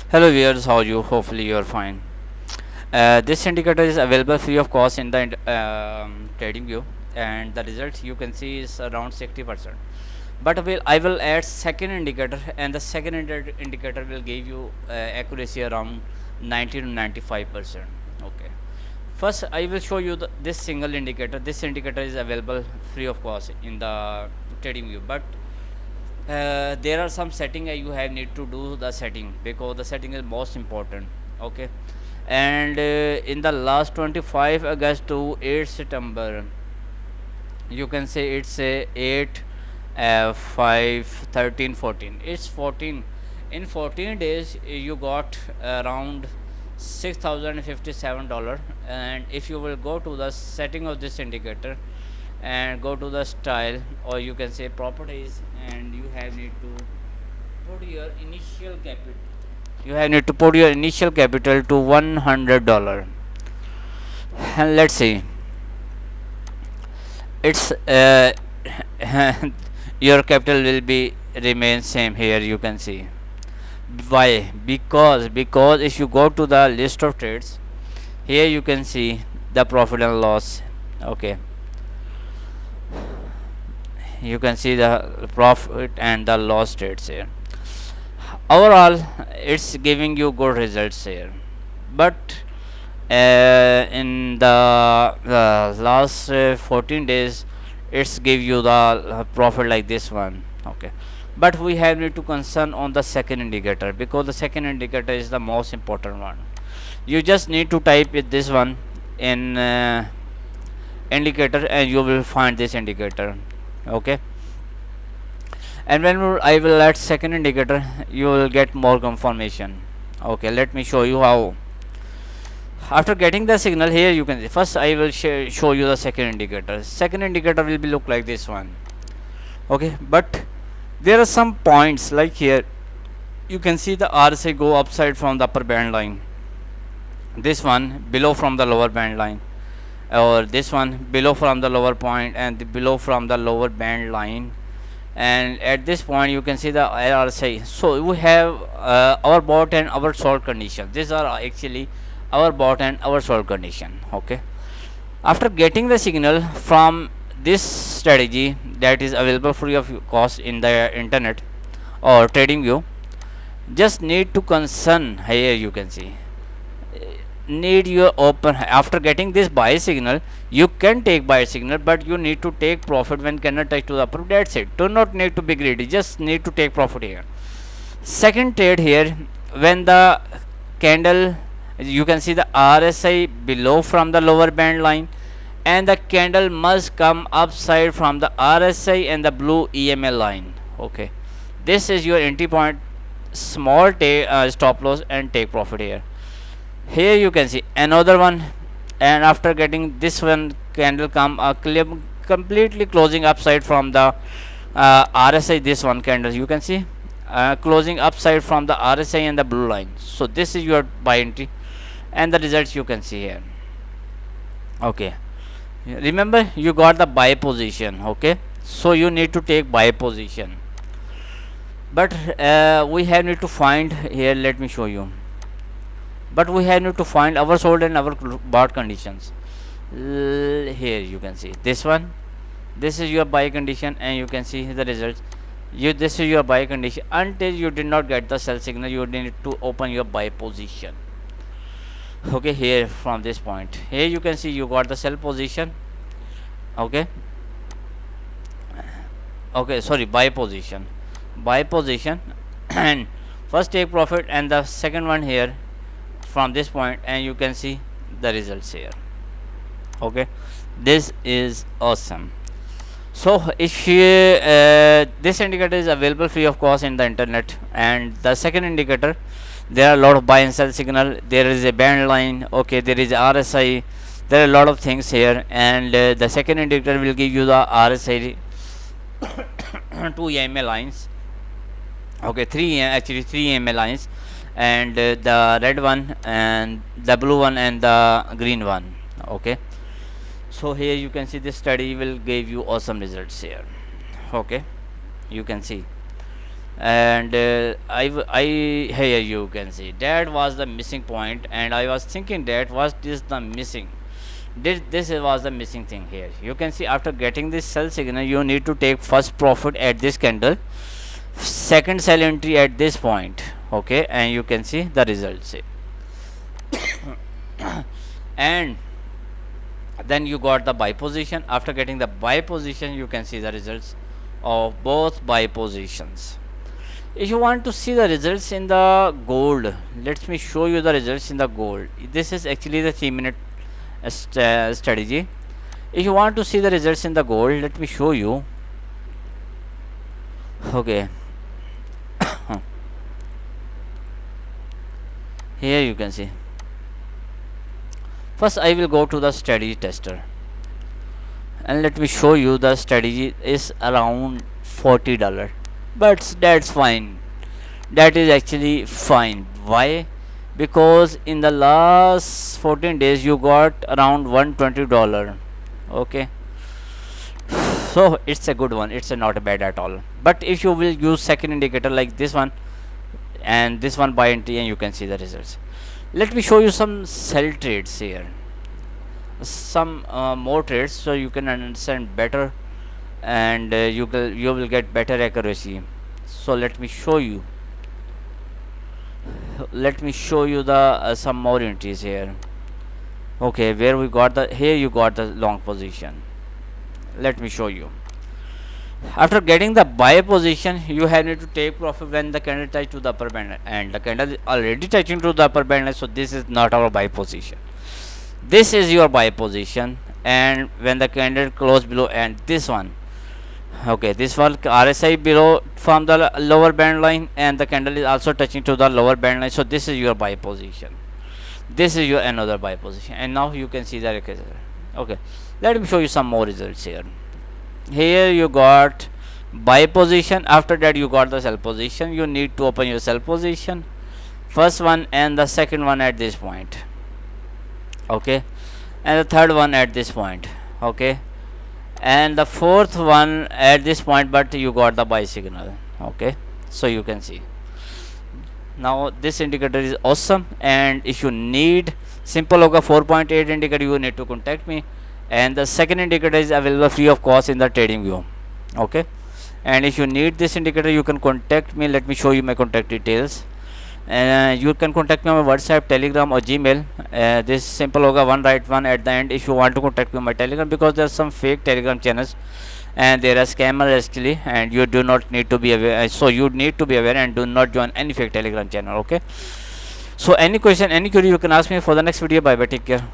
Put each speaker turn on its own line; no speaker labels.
Hello viewers, how are you? Hopefully you are fine. This indicator is available free of cost in the trading view, and the result you can see is around 60%. But I will add second indicator, and the second indicator will give you accuracy around 90 to 95%. Okay. First, I will show you this single indicator. This indicator is available free of cost in the trading view, but there are some setting you have need to do the setting because the setting is most important. Okay. And in the last 25 August to 8 September, you can say it's a 8 5 13 14, it's 14. In 14 days you got around $6,057. And if you will go to the setting of this indicator and go to the style, or you can say properties, and you have need to put your initial capital, to $100. And let's see, it's your capital will be remain same. Here you can see why, because if you go to the list of trades, here you can see the profit and loss. Okay, you can see the profit and the loss trades here. Overall it's giving you good results here, but in the last 14 days it's give you the profit like this one. Okay, but we have need to concern on the second indicator, because the second indicator is the most important one. You just need to type it this one in indicator, and you will find this indicator. Okay, and when I will add second indicator, you will get more confirmation. Okay, let me show you how. After getting the signal, here you can see, first I will show you the second indicator. Second indicator will be look like this one. Okay, but there are some points like here you can see the RSI go upside from the upper band line, this one below from the lower band line, or this one below from the lower point, and below from the lower band line. And at this point you can see the RSI. So we have our bought and our sold condition. These are actually our bought and our sold condition. Okay, after getting the signal from this strategy that is available free of cost in the internet or trading view, just need to concern. Here you can see need your open. After getting this buy signal, you can take buy signal, but you need to take profit when cannot touch to the upper. That's it. Do not need to be greedy, just need to take profit here. Second trade here, when the candle, you can see the RSI below from the lower band line, and the candle must come upside from the RSI and the blue EML line. Okay, this is your entry point. Small stop loss and take profit here. Here you can see another one, and after getting this one candle come completely closing upside from the RSI. This one candle you can see closing upside from the RSI and the blue line. So this is your buy entry, and the results you can see here. Okay, remember you got the buy position. Okay, so you need to take buy position, but we have need to find here, let me show you, but we have need to find our sold and our bought conditions. Here you can see this one, this is your buy condition, and you can see the results. This is your buy condition. Until you did not get the sell signal, you need to open your buy position. Okay, here from this point, here you can see you got the sell position. Okay, okay, sorry, buy position and first take profit, and the second one here from this point, and you can see the results here. Okay, this is awesome. So if this indicator is available free of cost in the internet, and the second indicator, there are a lot of buy and sell signal, there is a band line. Okay, there is RSI, there are a lot of things here, and the second indicator will give you the RSI two EMA lines. Okay, three EMA lines, and the red one and the blue one and the green one. Okay, so here you can see this study will give you awesome results here. Okay, you can see and here you can see that was the missing point, and I was thinking that was this the missing, this was the missing thing here. You can see after getting this sell signal, you need to take first profit at this candle, second sell entry at this point. Okay, and you can see the results here. And then you got the buy position. After getting the buy position, you can see the results of both buy positions. If you want to see the results in the gold, let me show you the results in the gold. This is actually the 3-minute strategy. If you want to see the results in the gold, let me show you. Okay. Here you can see. First I will go to the strategy tester, and let me show you the strategy is around $40, but that's fine. That is actually fine. Why? Because in the last 14 days you got around $120. Okay, so it's a good one, it's a not bad at all. But if you will use second indicator like this one and this one buy entry, and you can see the results. Let me show you some sell trades here, some more trades, so you can understand better, and you will get better accuracy. So let me show you, the some more entries here. Okay, where we got the, here you got the long position. Let me show you. After getting the buy position, you have need to take profit when the candle touch to the upper band, and the candle is already touching to the upper band, so this is not our buy position. This is your buy position, and when the candle close below, and this one, okay, this one RSI below from the lower band line, and the candle is also touching to the lower band line, so this is your buy position. This is your another buy position, and now you can see the result. Okay, let me show you some more results here. Here you got buy position. After that you got the sell position. You need to open your sell position, first one and the second one at this point. Okay, and the third one at this point. Okay, and the fourth one at this point, but you got the buy signal. Okay, so you can see now this indicator is awesome, and if you need simple Oga 4.8 indicator, you need to contact me, and the second indicator is available free of cost in the TradingView. Okay, and if you need this indicator, you can contact me. Let me show you my contact details. You can contact me on my WhatsApp, Telegram, or Gmail. This simple Oga 1 right 1 at the end if you want to contact me on my Telegram, because there are some fake Telegram channels and there are scammers actually, and you do not need to be aware. So you need to be aware and do not join any fake Telegram channel. Okay, so any question, any query, you can ask me for the next video. Bye bye, take care.